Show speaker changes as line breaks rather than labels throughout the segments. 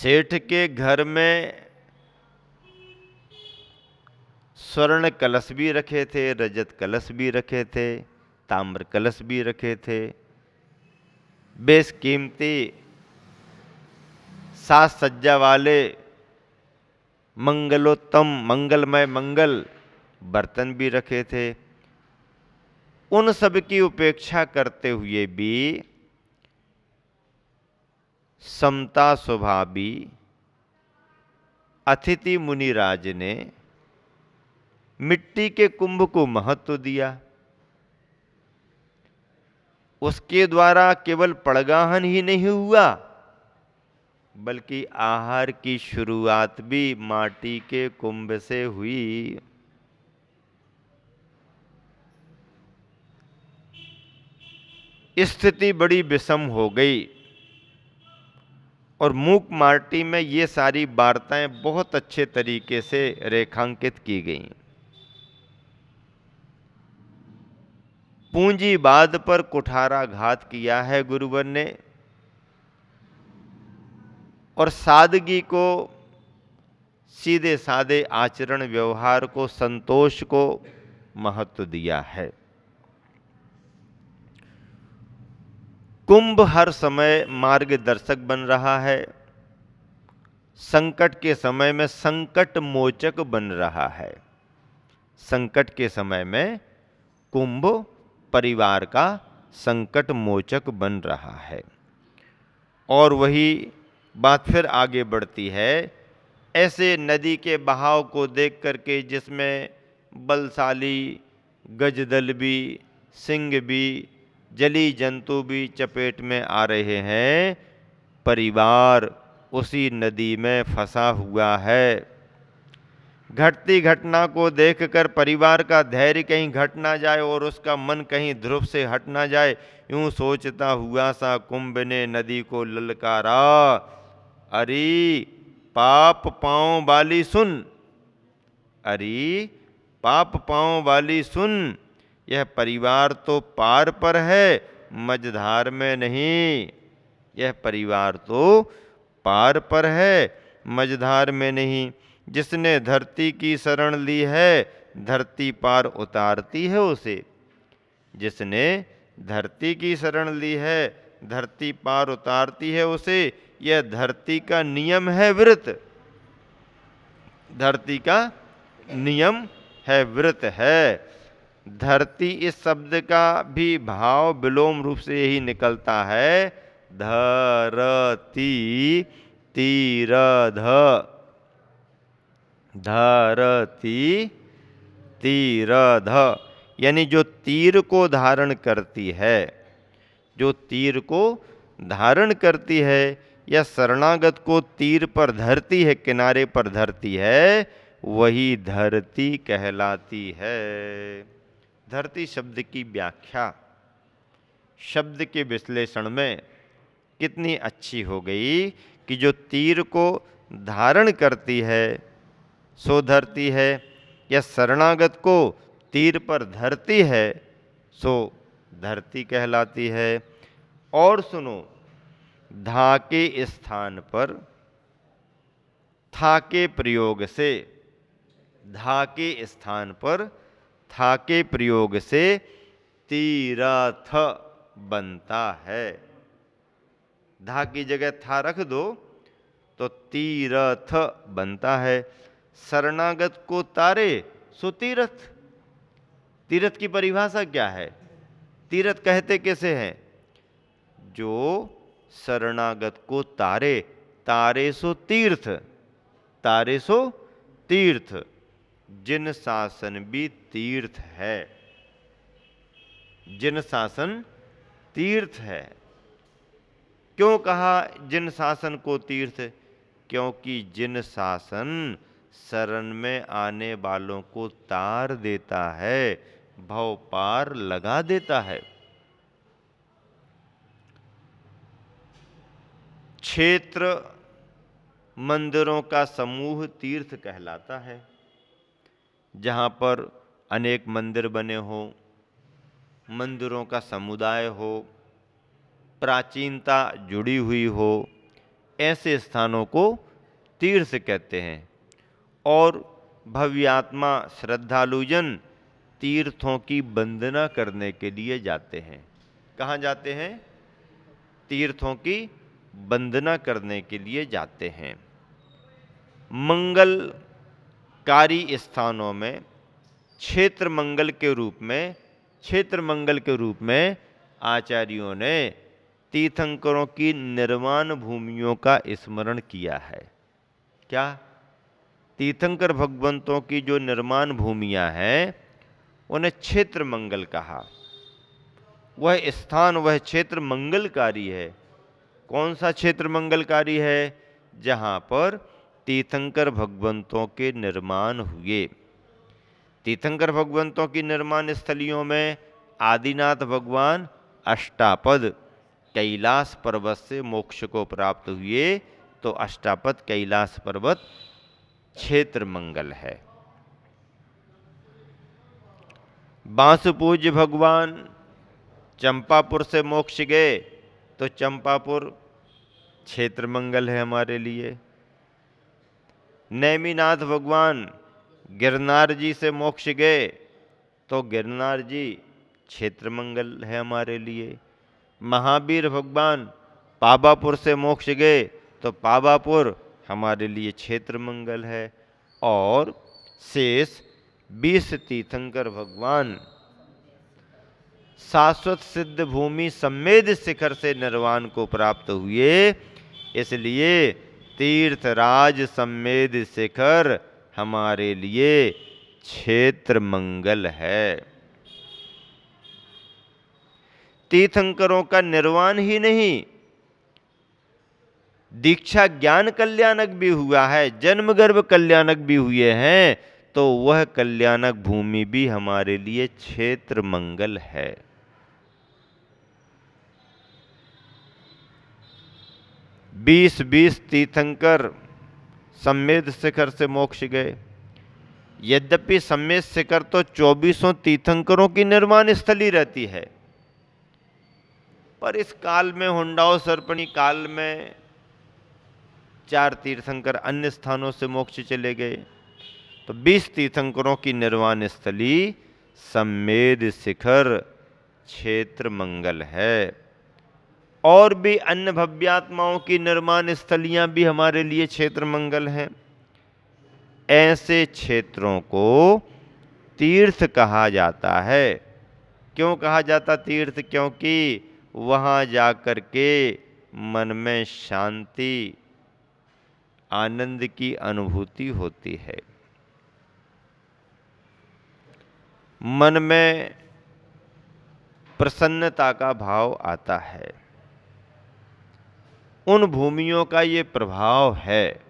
सेठ के घर में स्वर्ण कलश भी रखे थे, रजत कलश भी रखे थे, ताम्र कलश भी रखे थे। बेशकीमती साज सज्जा वाले मंगलोत्तम मंगलमय मंगल बर्तन भी रखे थे। उन सब की उपेक्षा करते हुए भी समता स्वभावी अतिथि मुनिराज ने मिट्टी के कुंभ को महत्व दिया। उसके द्वारा केवल पड़गाहन ही नहीं हुआ, बल्कि आहार की शुरुआत भी माटी के कुंभ से हुई। स्थिति बड़ी विषम हो गई और मूक माटी में ये सारी वार्ताएं बहुत अच्छे तरीके से रेखांकित की गई। पूंजीवाद पर कुठाराघात किया है गुरुवर ने, और सादगी को, सीधे सादे आचरण व्यवहार को, संतोष को महत्व दिया है। कुंभ हर समय मार्गदर्शक बन रहा है, संकट के समय में संकट मोचक बन रहा है। संकट के समय में कुंभ परिवार का संकट मोचक बन रहा है। और वही बात फिर आगे बढ़ती है। ऐसे नदी के बहाव को देख करके, जिसमें बलशाली गजदल भी, सिंह भी, जली जंतु भी चपेट में आ रहे हैं, परिवार उसी नदी में फंसा हुआ है। घटती घटना को देखकर परिवार का धैर्य कहीं घट ना जाए और उसका मन कहीं ध्रुव से हट ना जाए, यूं सोचता हुआ सा कुंभ ने नदी को ललकारा, अरे पाप पांव वाली सुन, अरे पाप पांव वाली सुन, यह परिवार तो पार पर है, मझधार में नहीं। यह परिवार तो पार पर है, मझधार में नहीं। जिसने धरती की शरण ली है, धरती पार उतारती है उसे। जिसने धरती की शरण ली है, धरती पार उतारती है उसे। यह धरती का नियम है, व्रत। धरती का नियम है, व्रत है। धरती इस शब्द का भी भाव विलोम रूप से यही निकलता है, धरती, तीर ध, धरती तीर ध, यानी जो तीर को धारण करती है, जो तीर को धारण करती है या शरणागत को तीर पर धरती है, किनारे पर धरती है, वही धरती कहलाती है। धरती शब्द की व्याख्या शब्द के विश्लेषण में कितनी अच्छी हो गई कि जो तीर को धारण करती है सो धरती है, या शरणागत को तीर पर धरती है सो धरती कहलाती है। और सुनो, धा के स्थान पर था के प्रयोग से, धा के स्थान पर था के प्रयोग से तीरथ बनता है। धा की जगह था रख दो तो तीरथ बनता है। शरणागत को तारे सो तीरथ। तीरथ की परिभाषा क्या है? तीरथ कहते कैसे हैं? जो शरणागत को तारे, तारे सो तीर्थ, तारे सो तीर्थ। जिन शासन भी तीर्थ है, जिन शासन तीर्थ है। क्यों कहा जिन शासन को तीर्थ? क्योंकि जिन शासन शरण में आने वालों को तार देता है, भव पार लगा देता है। क्षेत्र मंदिरों का समूह तीर्थ कहलाता है। जहाँ पर अनेक मंदिर बने हो, मंदिरों का समुदाय हो, प्राचीनता जुड़ी हुई हो, ऐसे स्थानों को तीर्थ कहते हैं। और भव्यात्मा श्रद्धालुजन तीर्थों की वंदना करने के लिए जाते हैं। कहाँ जाते हैं? तीर्थों की वंदना करने के लिए जाते हैं। मंगलकारी स्थानों में क्षेत्र मंगल के रूप में आचार्यों ने तीर्थंकरों की निर्वाण भूमियों का स्मरण किया है। क्या? तीर्थंकर भगवंतों की जो निर्माण भूमियां हैं उन्हें क्षेत्र मंगल कहा। वह स्थान, वह क्षेत्र मंगलकारी है। कौन सा क्षेत्र मंगलकारी है? जहां पर तीर्थंकर भगवंतों के निर्माण हुए। तीर्थंकर भगवंतों की निर्माण स्थलियों में आदिनाथ भगवान अष्टापद कैलाश पर्वत से मोक्ष को प्राप्त हुए, तो अष्टापद कैलाश पर्वत क्षेत्र मंगल है। बांसपूज्य भगवान चंपापुर से मोक्ष गए, तो चंपापुर क्षेत्र मंगल है हमारे लिए। नेमिनाथ भगवान गिरनार जी से मोक्ष गए, तो गिरनार जी क्षेत्र मंगल है हमारे लिए। महावीर भगवान पावापुर से मोक्ष गए, तो पावापुर हमारे लिए क्षेत्र मंगल है। और शेष 20 तीर्थंकर भगवान शाश्वत सिद्ध भूमि सम्मेद शिखर से निर्वाण को प्राप्त हुए, इसलिए तीर्थराज सम्मेद शिखर हमारे लिए क्षेत्र मंगल है। तीर्थंकरों का निर्वाण ही नहीं, दीक्षा ज्ञान कल्याणक भी हुआ है, जन्म गर्भ कल्याणक भी हुए हैं, तो वह कल्याणक भूमि भी हमारे लिए क्षेत्र मंगल है। 20 तीर्थंकर सम्मेद शिखर से मोक्ष गए। यद्यपि सम्मेद शिखर तो 24 तीर्थंकरों की निर्माण स्थली रहती है, पर इस काल में, हुंडाओ सर्पणी काल में, 4 तीर्थंकर अन्य स्थानों से मोक्ष चले गए, तो 20 तीर्थंकरों की निर्वाण स्थली सम्मेद शिखर क्षेत्र मंगल है। और भी अन्य भव्यात्माओं की निर्माण स्थलियां भी हमारे लिए क्षेत्र मंगल हैं। ऐसे क्षेत्रों को तीर्थ कहा जाता है। क्यों कहा जाता तीर्थ? क्योंकि वहां जाकर के मन में शांति, आनंद की अनुभूति होती है, मन में प्रसन्नता का भाव आता है। उन भूमियों का ये प्रभाव है।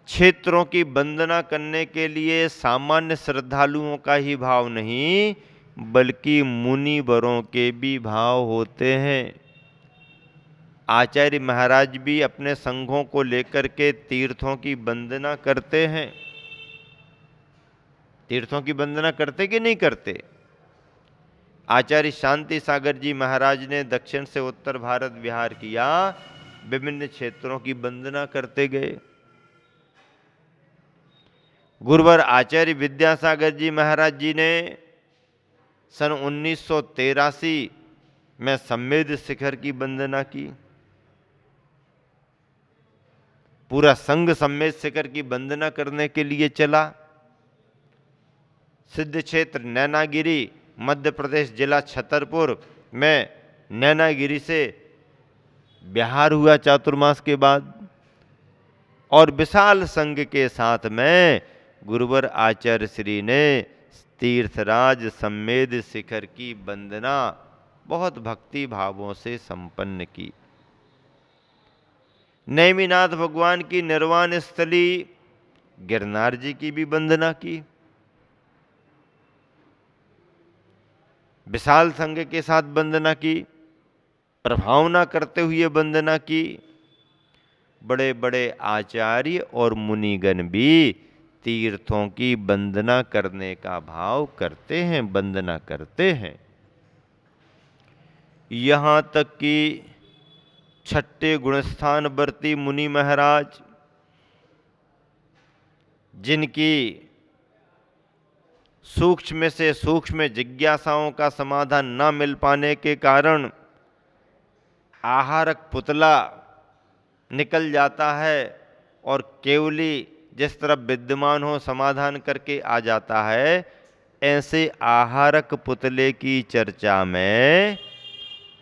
क्षेत्रों की वंदना करने के लिए सामान्य श्रद्धालुओं का ही भाव नहीं, बल्कि मुनिवरों के भी भाव होते हैं। आचार्य महाराज भी अपने संघों को लेकर के तीर्थों की वंदना करते हैं। तीर्थों की वंदना करते कि नहीं करते? आचार्य शांति सागर जी महाराज ने दक्षिण से उत्तर भारत विहार किया, विभिन्न क्षेत्रों की वंदना करते गए। गुरुवर आचार्य विद्यासागर जी महाराज जी ने सन 1983 में सम्मेद शिखर की वंदना की। पूरा संघ सम्मेद शिखर की वंदना करने के लिए चला। सिद्ध क्षेत्र नैनागिरी, मध्य प्रदेश, जिला छतरपुर में नैनागिरी से बिहार हुआ चातुर्मास के बाद, और विशाल संघ के साथ में गुरुवर आचार्य श्री ने तीर्थराज सम्मेद शिखर की वंदना बहुत भक्ति भावों से संपन्न की। नेमिनाथ भगवान की निर्वाण स्थली गिरनार जी की भी वंदना की। विशाल संघ के साथ वंदना की, प्रभावना करते हुए वंदना की। बड़े बड़े आचार्य और मुनिगण भी तीर्थों की वंदना करने का भाव करते हैं, वंदना करते हैं। यहाँ तक कि छठे गुणस्थान वर्ती मुनि महाराज, जिनकी सूक्ष्म से सूक्ष्म जिज्ञासाओं का समाधान न मिल पाने के कारण आहारक पुतला निकल जाता है और केवली जिस तरफ विद्यमान हो समाधान करके आ जाता है, ऐसे आहारक पुतले की चर्चा में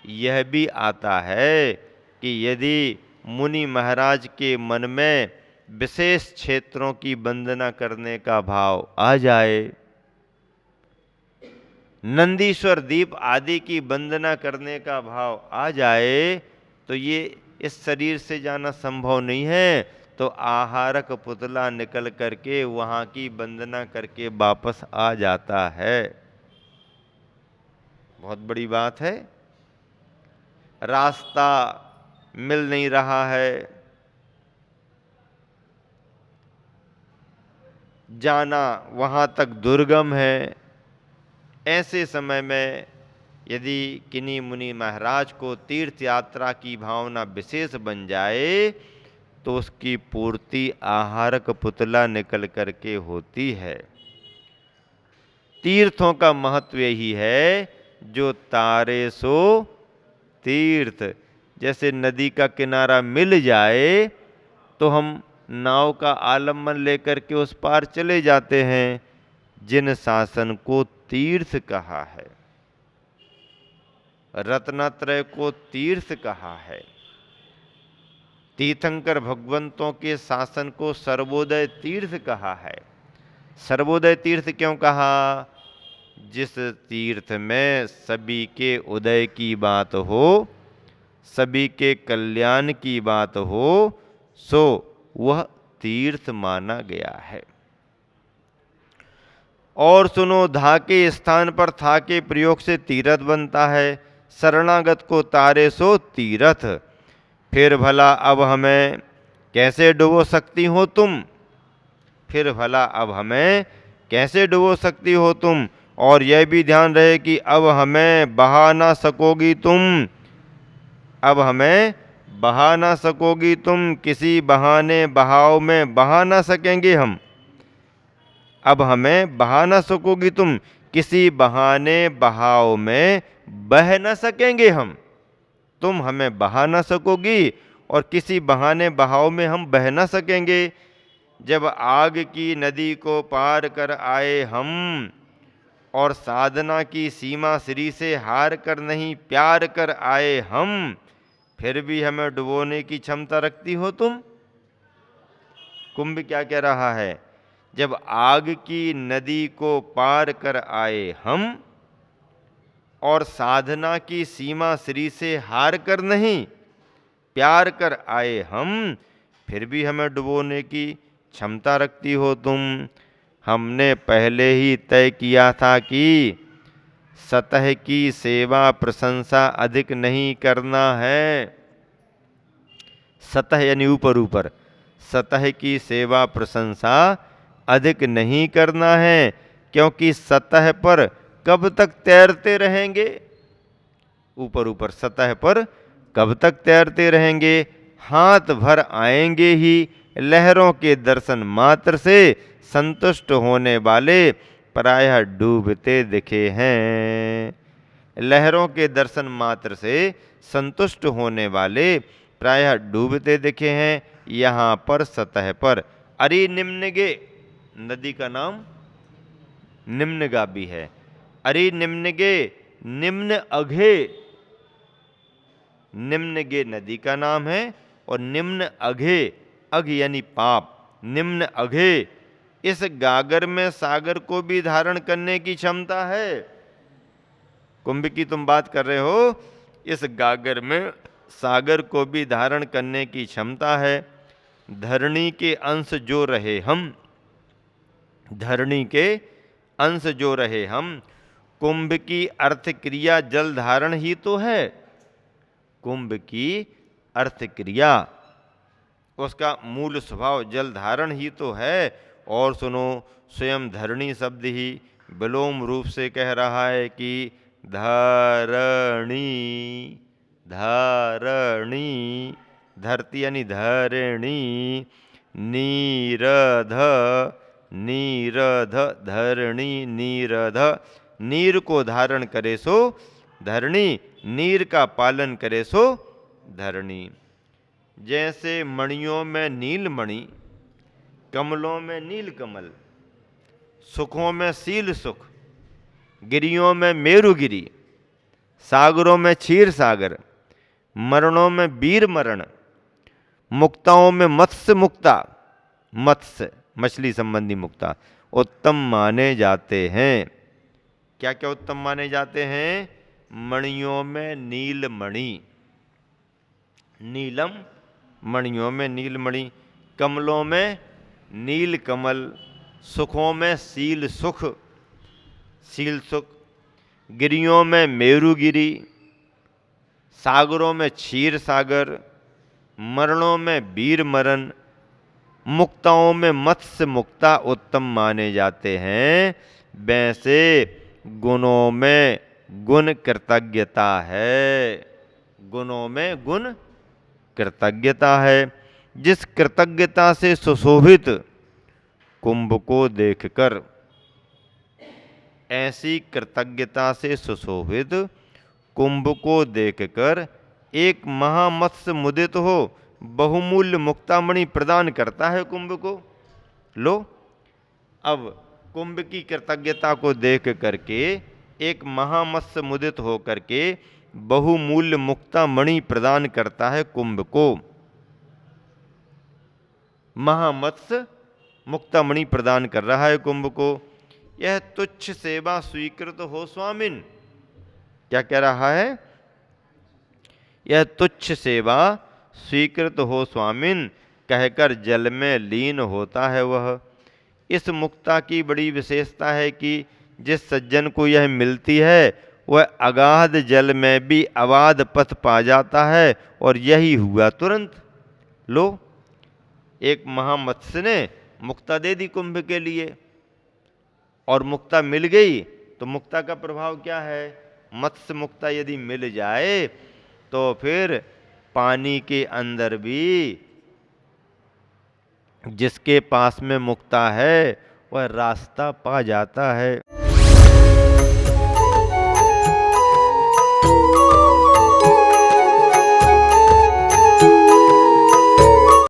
यह भी आता है कि यदि मुनि महाराज के मन में विशेष क्षेत्रों की वंदना करने का भाव आ जाए, नंदीश्वर दीप आदि की वंदना करने का भाव आ जाए, तो ये इस शरीर से जाना संभव नहीं है, तो आहारक पुतला निकल करके वहां की वंदना करके वापस आ जाता है। बहुत बड़ी बात है। रास्ता मिल नहीं रहा है, जाना वहां तक दुर्गम है, ऐसे समय में यदि किन्हीं मुनि महाराज को तीर्थ यात्रा की भावना विशेष बन जाए, तो उसकी पूर्ति आहारक पुतला निकल करके होती है। तीर्थों का महत्व यही है, जो तारे सो तीर्थ। जैसे नदी का किनारा मिल जाए तो हम नाव का आलम्बन लेकर के उस पार चले जाते हैं। जिन शासन को तीर्थ कहा है, रत्नत्रय को तीर्थ कहा है, तीर्थंकर भगवंतों के शासन को सर्वोदय तीर्थ कहा है। सर्वोदय तीर्थ क्यों कहा? जिस तीर्थ में सभी के उदय की बात हो, सभी के कल्याण की बात हो, सो वह तीर्थ माना गया है। और सुनो, धा के स्थान पर था के प्रयोग से तीरथ बनता है। शरणागत को तारे सो तीरथ। फिर भला अब हमें कैसे डुबो सकती हो तुम? फिर भला अब हमें कैसे डुबो सकती हो तुम? और यह भी ध्यान रहे कि अब हमें बहा ना सकोगी तुम। अब हमें बहा ना सकोगी तुम, किसी बहाने बहाव में बहा ना सकेंगे हम। अब हमें बहा ना सकोगी तुम, किसी बहाने बहाव में बह ना सकेंगे हम। तुम हमें बहा ना सकोगी और किसी बहाने बहाव में हम बह ना सकेंगे। जब आग की नदी को पार कर आए हम और साधना की सीमा श्री से हार कर नहीं प्यार कर आए हम, फिर भी हमें डुबोने की क्षमता रखती हो तुम। कुंभ क्या कह रहा है? जब आग की नदी को पार कर आए हम और साधना की सीमा श्री से हार कर नहीं प्यार कर आए हम, फिर भी हमें डुबोने की क्षमता रखती हो तुम। हमने पहले ही तय किया था कि सतह की सेवा प्रशंसा अधिक नहीं करना है। सतह यानी ऊपर ऊपर, सतह की सेवा प्रशंसा अधिक नहीं करना है, क्योंकि सतह पर कब तक तैरते रहेंगे? ऊपर ऊपर सतह पर कब तक तैरते रहेंगे? हाथ भर आएंगे ही लहरों के दर्शन मात्र से संतुष्ट होने वाले प्रायः डूबते दिखे हैं। लहरों के दर्शन मात्र से संतुष्ट होने वाले प्रायः डूबते दिखे हैं। यहाँ पर सतह पर। अरे निम्नगे, नदी का नाम निम्नगा भी है। अरे निम्नगे, निम्न अघे, निम्नगे नदी का नाम है और निम्न अघे, अघ यानी पाप, निम्न अघे, इस गागर में सागर को भी धारण करने की क्षमता है। कुंभ की तुम बात कर रहे हो, इस गागर में सागर को भी धारण करने की क्षमता है। धरणी के अंश जो रहे हम, धरणी के अंश जो रहे हम, कुंभ की अर्थ क्रिया जल धारण ही तो है। कुंभ की अर्थ क्रिया, उसका मूल स्वभाव जल धारण ही तो है। और सुनो, स्वयं धरणी शब्द ही विलोम रूप से कह रहा है कि धरणी। धरणी, धरती यानी धरणी, नीरध, नीरध, धरणी नीरध, नीर को धारण करे सो धरणी, नीर का पालन करे सो धरणी। जैसे मणियों में नीलमणि, कमलों में नीलकमल, सुखों में सील सुख, गिरियों में मेरुगिरी, सागरों में क्षीर सागर, मरणों में वीर मरण, मुक्ताओं में मत्स्य मुक्ता, मत्स्य मछली संबंधी मुक्ता उत्तम माने जाते हैं। क्या क्या उत्तम माने जाते हैं? मणियों में नीलमणि, नीलम, मणियों में नीलमणि, कमलों में नीलकमल, सुखों में सील सुख, सील सुख, गिरियों में मेरुगिरी, सागरों में क्षीर सागर, मरणों में वीर मरण, मुक्ताओं में मत्स्य मुक्ता उत्तम माने जाते हैं। वैसे गुणों में गुण कृतज्ञता है, गुणों में गुण कृतज्ञता है। जिस कृतज्ञता से सुशोभित कुंभ को देखकर, ऐसी कृतज्ञता से सुशोभित कुंभ को देखकर एक महामत्स्य मुदित हो बहुमूल्य मुक्तामणि प्रदान करता है कुंभ को। लो, अब कुंभ की कृतज्ञता को देख करके एक महामत्स्य मुदित हो करके बहुमूल्य मुक्तामणि प्रदान करता है कुंभ को। महामत्स्य मुक्तामणि प्रदान कर रहा है कुंभ को। यह तुच्छ सेवा स्वीकृत हो स्वामिन, क्या कह रहा है? यह तुच्छ सेवा स्वीकृत हो स्वामिन कहकर जल में लीन होता है वह। इस मुक्ता की बड़ी विशेषता है कि जिस सज्जन को यह मिलती है वह अगाध जल में भी अबाध पथ पा जाता है, और यही हुआ तुरंत। लो, एक महामत्स्य ने मुक्ता दे दी कुंभ के लिए, और मुक्ता मिल गई तो मुक्ता का प्रभाव क्या है? मत्स्य मुक्ता यदि मिल जाए तो फिर पानी के अंदर भी जिसके पास में मुक्ता है वह रास्ता पा जाता है।